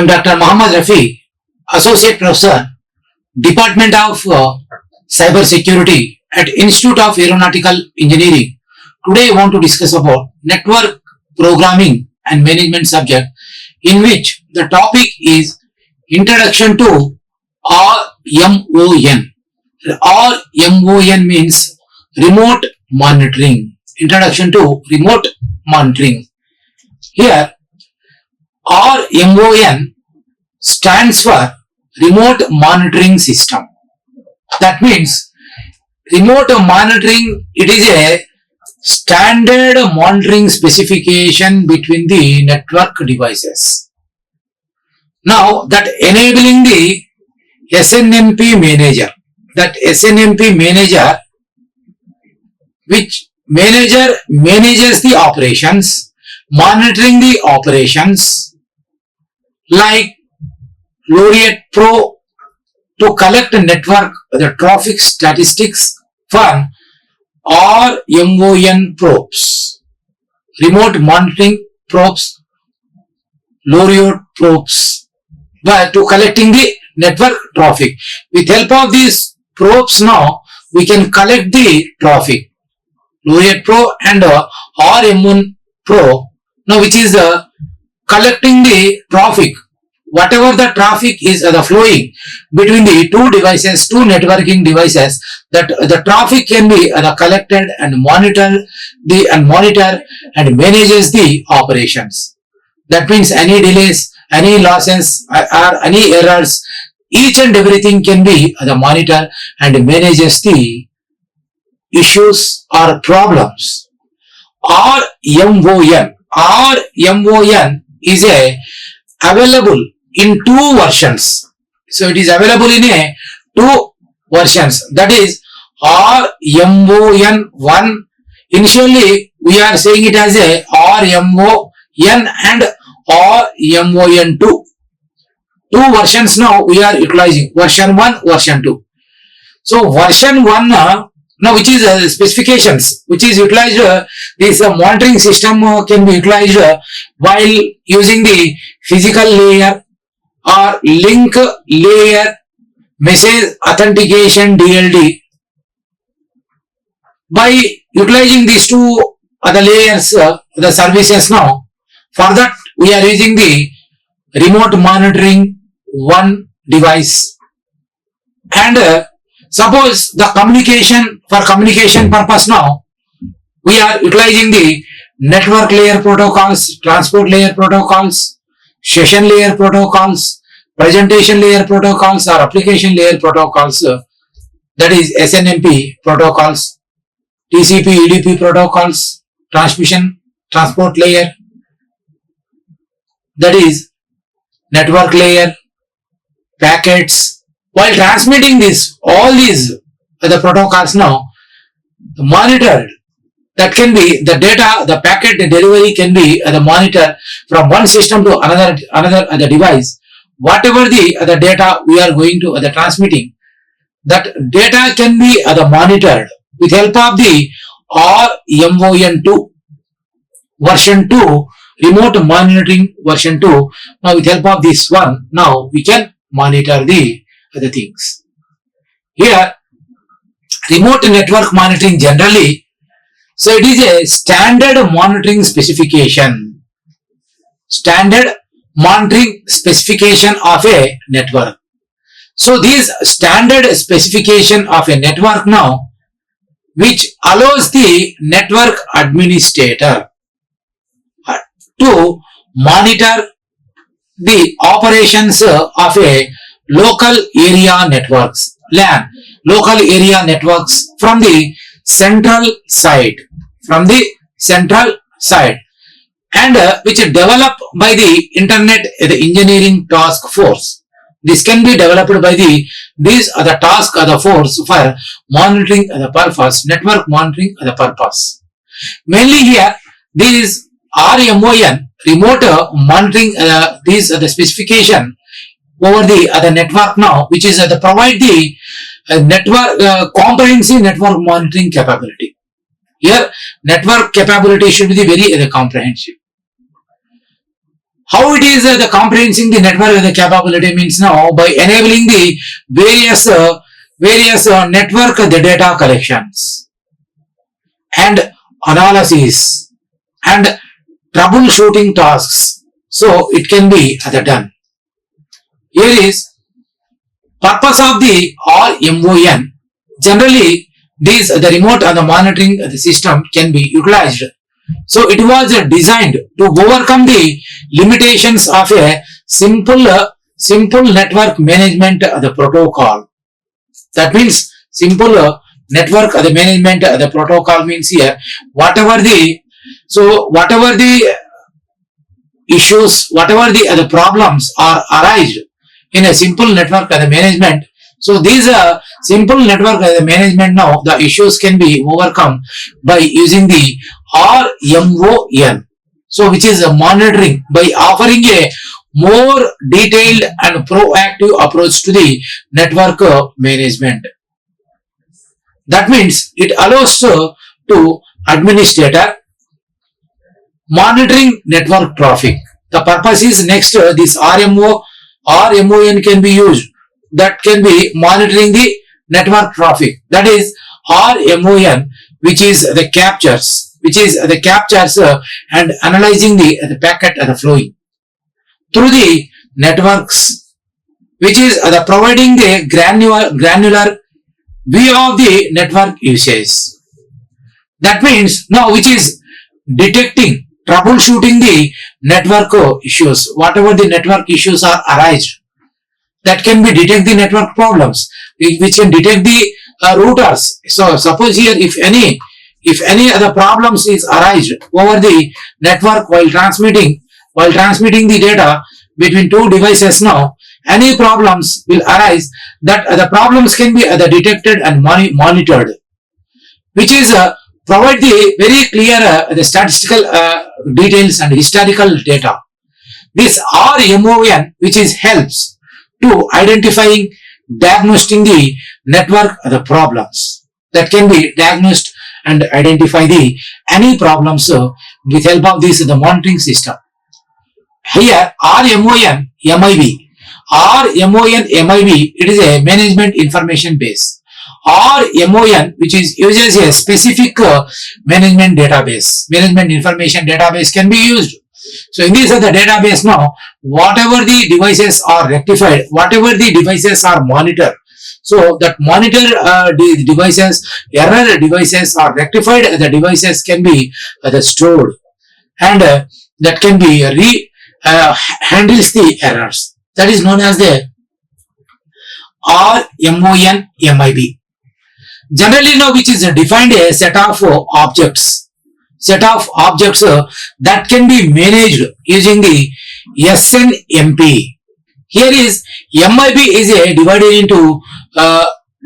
am Dr. Mohammad Rafi, Associate Professor, Department of Cyber Security at Institute of Aeronautical Engineering. Today I want to discuss about network programming and management subject, in which the topic is Introduction to RMON. RMON means Remote Monitoring. Introduction to Remote Monitoring. Here RMON stands for Remote Monitoring System. That means remote monitoring, it is a standard monitoring specification between the network devices. Now that enabling the SNMP manager, which manager manages the operations, monitoring the operations like Laureate Pro to collect network the traffic statistics for RMON probes, remote monitoring probes, Laureate probes, but to collecting the network traffic. With help of these probes now we can collect the traffic, Laureate Pro and RMON Pro, now which is collecting the traffic. Whatever the traffic is flowing between the two devices, two networking devices, that the traffic can be collected and monitor and manages the operations. That means any delays, any losses or any errors, each and everything can be monitor and manages the issues or problems. RMON is available in two versions. So it is available in two versions. That is RMON 1. Initially we are saying it as a RMON and RMON 2. Two versions now we are utilizing, version 1, version 2. So version 1 now which is specifications which is utilized, this monitoring system can be utilized while using the physical layer or link layer, message authentication DLD. By utilizing these two other layers, the services now, for that we are using the remote monitoring one device. And suppose the communication purpose now, we are utilizing the network layer protocols, transport layer protocols, session layer protocols, presentation layer protocols or application layer protocols, that is SNMP protocols, TCP, UDP protocols, transport layer, that is network layer, packets. While transmitting this, all these the protocols now monitored. That can be the data, the packet delivery can be the monitor from one system to another device. Whatever the data we are going to transmitting, that data can be monitored with help of the RMON 2 version 2, remote monitoring version 2. Now with help of this one, now we can monitor the other things. Here remote network monitoring generally, so it is a standard monitoring specification. Standard monitoring specification of a network. So this standard specification of a network now, which allows the network administrator to monitor the operations of a local area networks, LAN, local area networks from the central side, and which is developed by the Internet Engineering Task Force. This can be developed by these are the task or the force for monitoring the purpose, network monitoring the purpose. Mainly here, this RMON, remote monitoring, these are the specification over the network now, which is provide the network comprehensive network monitoring capability. Here network capability should be very comprehensive. How it is the comprehending the network the capability means now by enabling the various network the data collections and analysis and troubleshooting tasks. So it can be done. Here is purpose of the RMON. Generally, the remote and the monitoring the system can be utilized. So it was designed to overcome the limitations of a simple network management the protocol. That means simple network the management the protocol means here whatever the issues, whatever the problems are arise in a simple network the management. So these simple network management now the issues can be overcome by using the RMON. So which is monitoring by offering a more detailed and proactive approach to the network management. That means it allows to administrator monitoring network traffic. The purpose is next this RMON can be used, that can be monitoring the network traffic. That is RMON, which is the captures and analyzing the packet flowing through the networks, which is providing the granular view of the network usage. That means now which is detecting, troubleshooting the network issues, whatever the network issues are arise, that can be detect the network problems, which can detect the routers. So suppose here if any other problems is arise over the network while transmitting the data between two devices, now any problems will arise, that the problems can be detected and monitored, which is provide the very clear the statistical details and historical data. This RMON which is helps to identifying, diagnosing the network the problems, that can be diagnosed and identify the any problems with help of this the monitoring system. Here RMON MIB, it is a management information base. RMON which is uses a specific management information database can be used. So in this the database now, whatever the devices are rectified, whatever the devices are monitored, so that monitor the devices, error devices are rectified, the devices can be stored, and that can be handles the errors. That is known as the RMON MIB. Generally now which is defined a set of objects that can be managed using the SNMP. Here is MIB is divided into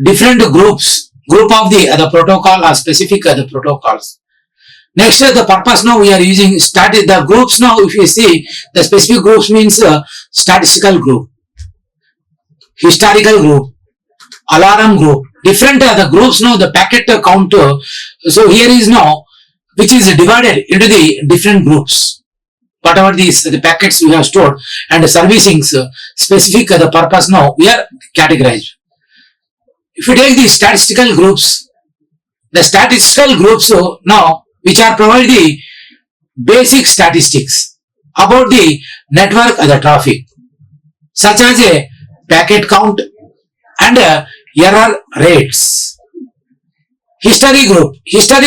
different group of the protocol or specific the protocols. Next the purpose now we are using the groups. Now if you see the specific groups means statistical group, historical group, alarm group, different the groups now the packet counter. So here is now which is divided into the different groups, whatever these the packets we have stored, and the servicings specific the purpose now we are categorized. If you take the statistical groups now which are provide the basic statistics about the network the traffic, such as a packet count and error rates. History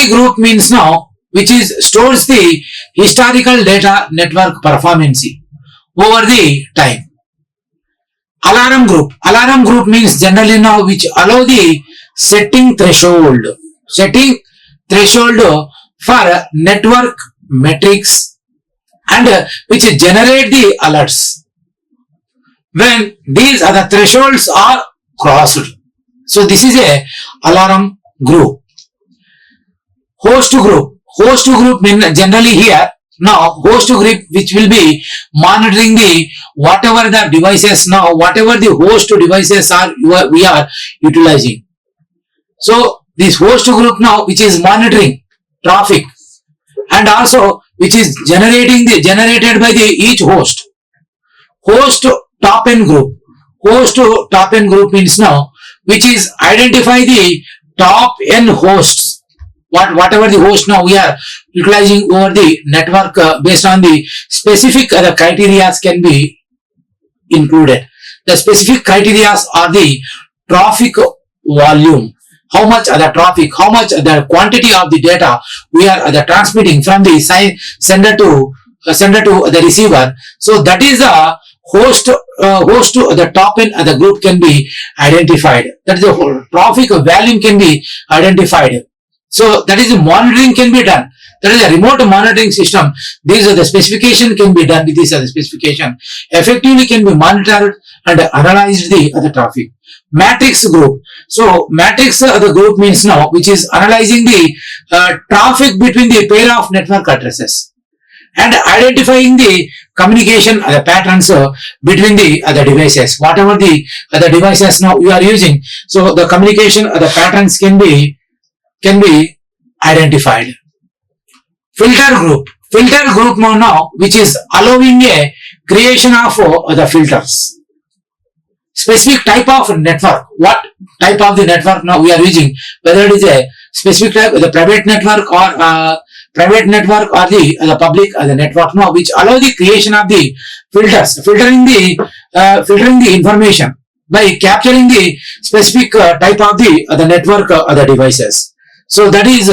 group means now which is stores the historical data network performance over the time. Alarm group means generally now which allow the setting threshold for network metrics, and which generate the alerts when these other thresholds are crossed. So this is a alarm group. Host group means generally here now host group which will be monitoring the whatever the devices now, whatever the host devices are we are utilizing. So this host group now which is monitoring traffic, and also which is generated by the each host. Host top n group. Host top n group means now which is identify the top n hosts. Whatever the host now we are utilizing over the network based on the specific the criteria can be included. The specific criteria are the traffic volume. How much the traffic, how much the quantity of the data we are transmitting from the sender to the receiver. So that is a host to the top end the group can be identified. That is the whole traffic volume can be identified. So that is the monitoring can be done. That is a remote monitoring system. These are the specification can be done. These are the specification. Effectively can be monitored and analyzed the traffic. Matrix group. So matrix the group means now which is analyzing the traffic between the pair of network addresses and identifying the communication patterns between the devices. Whatever the devices now you are using. So the communication the patterns can be identified. Filter group. Filter group now which is allowing a creation of the filters. Specific type of network. What type of the network now we are using? Whether it is a specific type, the private network or the public the network now, which allow the creation of the filters, filtering the information by capturing the specific type of the network the devices. So that is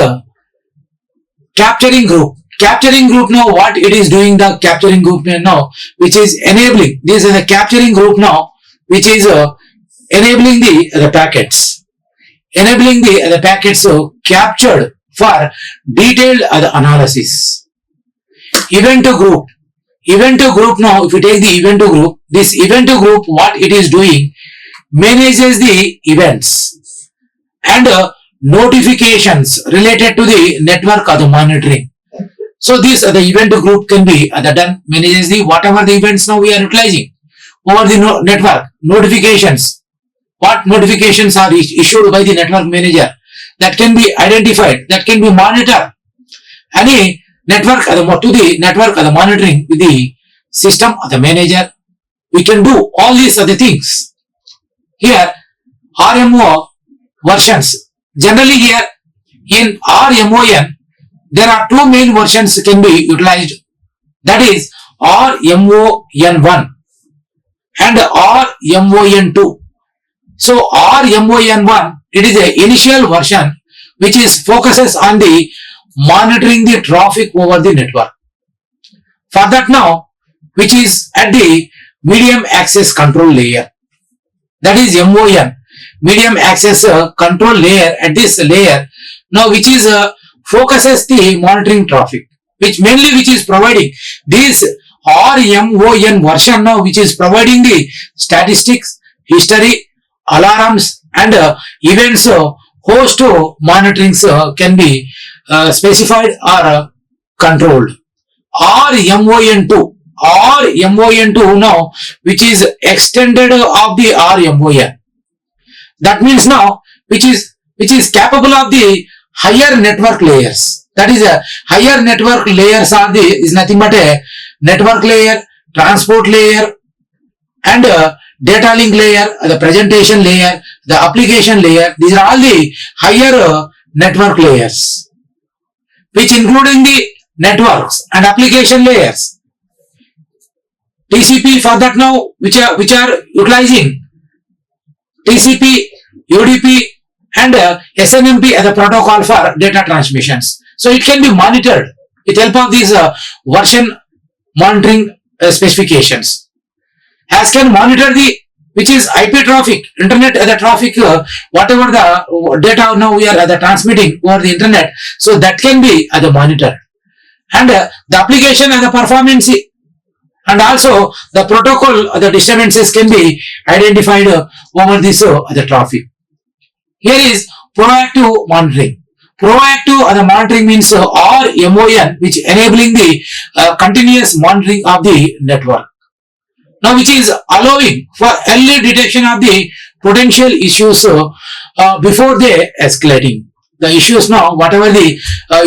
capturing group. Capturing group now what it is doing the capturing group now which is enabling. This is a capturing group now which is enabling the packets. Enabling the packets captured for detailed analysis. Event group. Event group now if you take the event group, this event group what it is doing manages the events and notifications related to the network or the monitoring. So this the event group can be done manages the whatever the events now we are utilizing over the network. Notifications. What notifications are issued by the network manager that can be identified, that can be monitored. Any network to the network the monitoring with the system of the manager. We can do all these other things. Here RMO versions. Generally here in RMON there are two main versions can be utilized. That is RMON1 and RMON2. So RMON1 it is a initial version which is focuses on the monitoring the traffic over the network. For that now which is at the medium access control layer. That is MON, medium access control layer. At this layer now which is focuses the monitoring traffic, which mainly which is providing this RMON version now which is providing the statistics, history, alarms and events host monitorings can be specified or controlled. RMON2 now which is extended of the RMON. That means now which is capable of the higher network layers. That is a higher network layers are the is nothing but a network layer, transport layer and data link layer, the presentation layer, the application layer. These are all the higher network layers which including the networks and application layers. TCP for that now which are utilizing TCP, UDP and SNMP as a protocol for data transmissions. So it can be monitored with help of these version monitoring specifications. As can monitor the which is IP traffic, internet the traffic, whatever the data now we are transmitting over the internet. So that can be the monitor and the application and the performance and also the protocol the disturbances can be identified over this the traffic. Here is proactive monitoring. Proactive the monitoring means RMON which enabling the continuous monitoring of the network. Now which is allowing for early detection of the potential issues before they escalating. the issues now, whatever the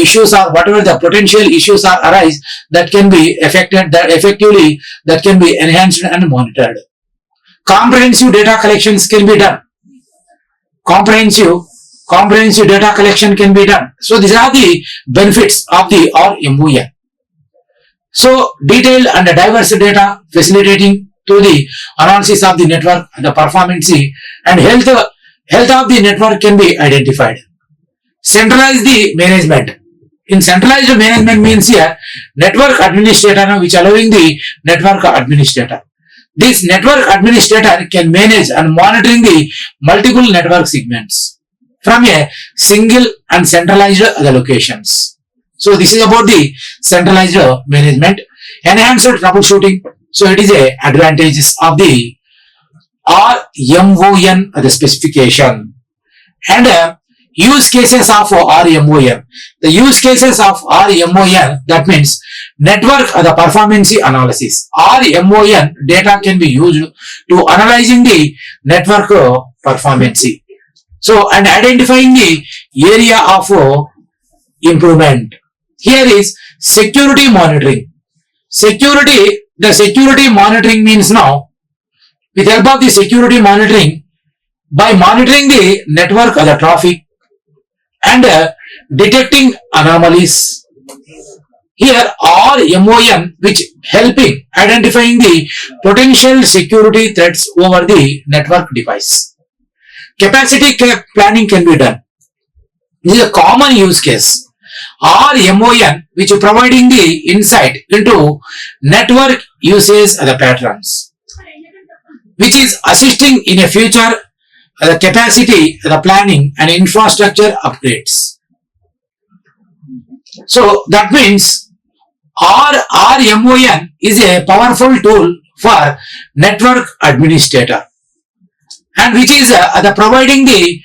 issues are, whatever the potential issues are arise, that can be affected, that effectively, that can be enhanced and monitored. Comprehensive data collections can be done. Comprehensive data collection can be done. So these are the benefits of the RMON. So detailed and diverse data facilitating to the analysis of the network, the performance and health of the network can be identified. Centralize the management. In centralized management means here network administrator which allowing the network administrator. This network administrator can manage and monitoring the multiple network segments from a single and centralized locations. So this is about the centralized management. Enhanced troubleshooting. So it is a advantages of the RMON the specification and use cases of RMON. The use cases of RMON, that means network the performance analysis. RMON data can be used to analyzing the network performance. So and identifying the area of improvement. Here is security monitoring. The security monitoring means now with help of the security monitoring, by monitoring the network or the traffic and detecting anomalies. Here RMON which helping identifying the potential security threats over the network device. Capacity planning can be done. This is a common use case. RMON which is providing the insight into network usage and the patterns, which is assisting in a future the capacity, the planning and infrastructure upgrades. So that means RMON is a powerful tool for network administrator and which is the providing the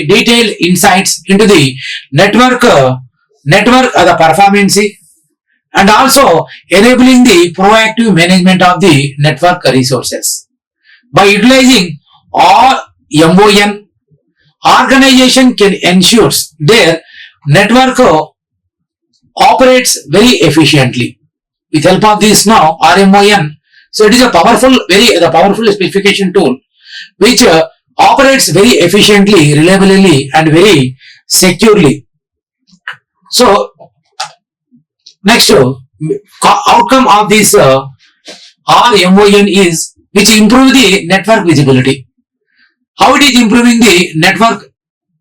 detailed insights into the network the performance and also enabling the proactive management of the network resources. By utilizing RMON, organization can ensure their network operates very efficiently. With help of this now RMON, so it is a powerful specification tool which operates very efficiently, reliably and very securely. So next outcome of this RMON is which improve the network visibility. How it is improving the network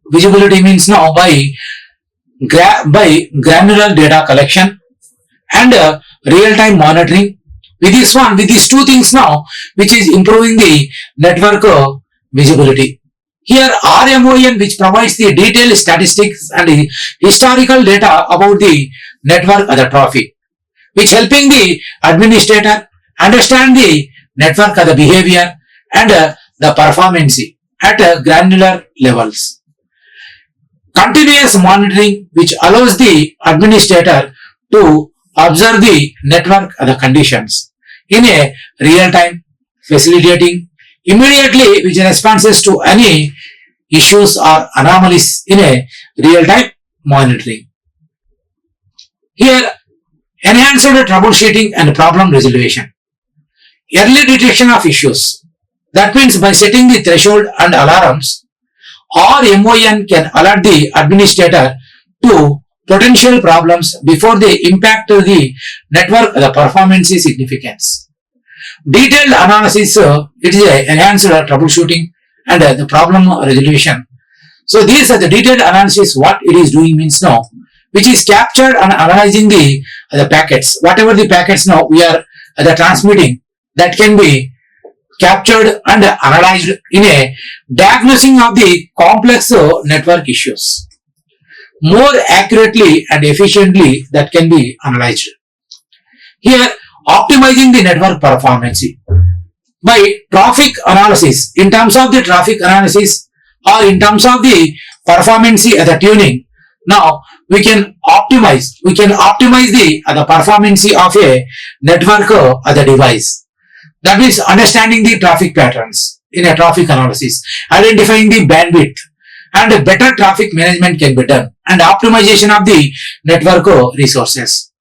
visibility means now by granular data collection and real-time monitoring. With these two things now, which is improving the network visibility. Here RMON which provides the detailed statistics and the historical data about the network or the traffic, which helping the administrator understand the network or the behavior and the performance at granular levels. Continuous monitoring which allows the administrator to observe the network or the conditions in a real time, facilitating immediately which responses to any issues or anomalies in a real time monitoring. Here enhanced troubleshooting and problem resolution. Early detection of issues. That means by setting the threshold and alarms, RMON can alert the administrator to potential problems before they impact the network the performance significance. Detailed analysis, it is a enhanced troubleshooting and the problem resolution. So these are the detailed analysis. What it is doing means now, which is captured and analyzing the packets. Whatever the packets now we are transmitting, that can be captured and analyzed in a diagnosing of the complex network issues. More accurately and efficiently that can be analyzed. Here optimizing the network performance by traffic analysis. In terms of the traffic analysis or in terms of the performance the tuning, now we can optimize the performance of a network or the device. That means understanding the traffic patterns in a traffic analysis, identifying the bandwidth and better traffic management can be done, and optimization of the network resources.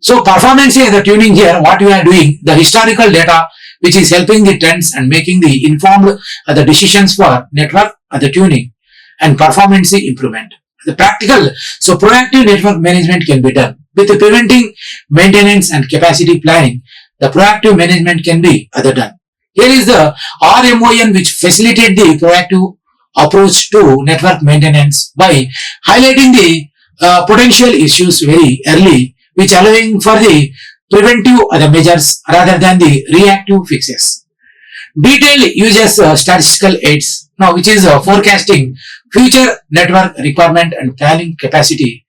So performance is the tuning here, what we are doing, the historical data which is helping the trends and making the informed the decisions for network the tuning and performance improvement. The practical, so proactive network management can be done with the preventing maintenance and capacity planning. The proactive management can be done. Here is the RMON which facilitate the proactive approach to network maintenance by highlighting the potential issues very early, which allowing for the preventive measures rather than the reactive fixes. Detail uses statistical aids now, which is forecasting future network requirement and planning capacity.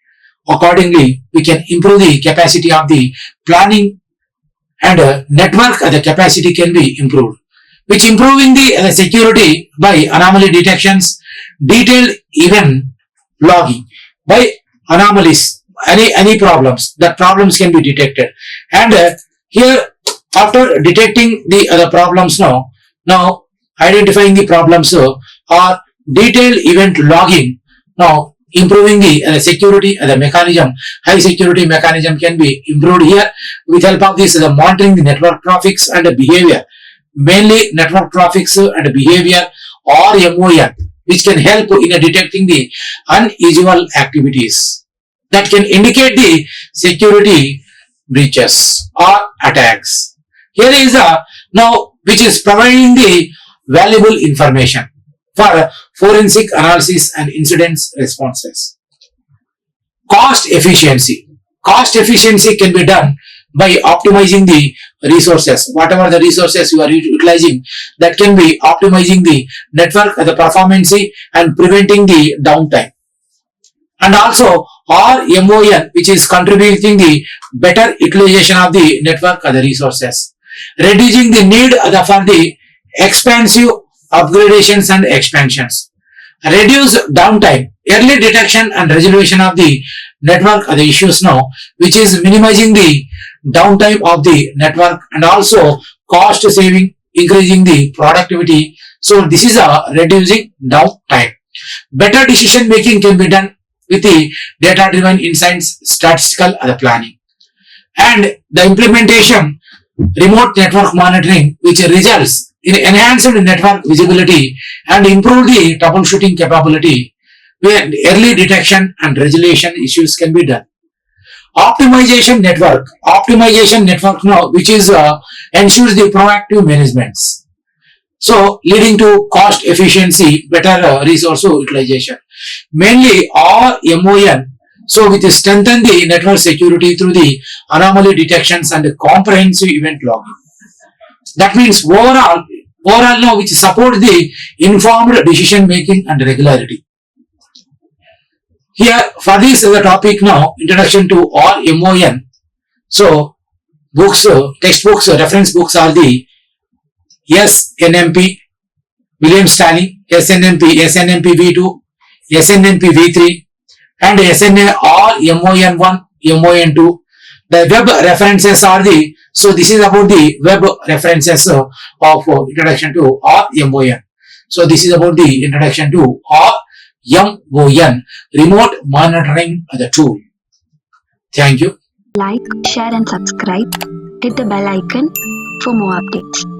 Accordingly, we can improve the capacity of the planning and network the capacity can be improved, which improving the security by anomaly detections, detailed event logging by anomalies, any problems, that problems can be detected. And here after detecting the other problems now identifying the problems or detailed event logging, now improving the security the mechanism, high security mechanism can be improved here with help of this the monitoring the network traffics and the behavior, mainly network traffics and behavior or MON, which can help in detecting the unusual activities that can indicate the security breaches or attacks. Here is a now which is providing the valuable information for forensic analysis and incidents responses. Cost efficiency. Cost efficiency can be done by optimizing the resources. Whatever the resources you are utilizing, that can be optimizing the network, the performance and preventing the downtime. And also RMON, which is contributing the better utilization of the network the resources, reducing the need for the expansive upgradations and expansions, reduce downtime, early detection and resolution of the network the issues now, which is minimizing the downtime of the network, and also cost saving, increasing the productivity. So this is a reducing downtime. Better decision making can be done with the data driven insights, statistical planning, and the implementation remote network monitoring, which results in enhanced network visibility and improve the troubleshooting capability where early detection and resolution issues can be done. Optimization network now, which is ensures the proactive management, so leading to cost efficiency, better resource utilization, mainly RMON. So with strengthen the network security through the anomaly detections and the comprehensive event logging. That means overall now which support the informed decision making and regularity. Here for this is the topic now, introduction to RMON. So books, textbooks, reference books are the SNMP, William Stanley, SNMP V2, SNMP V3, and SNA or MON1, MON2. The web references are the, so this is about the web references of introduction to RMON. So this is about the introduction to RMON, remote monitoring the tool. Thank you. Like, share and subscribe. Hit the bell icon for more updates.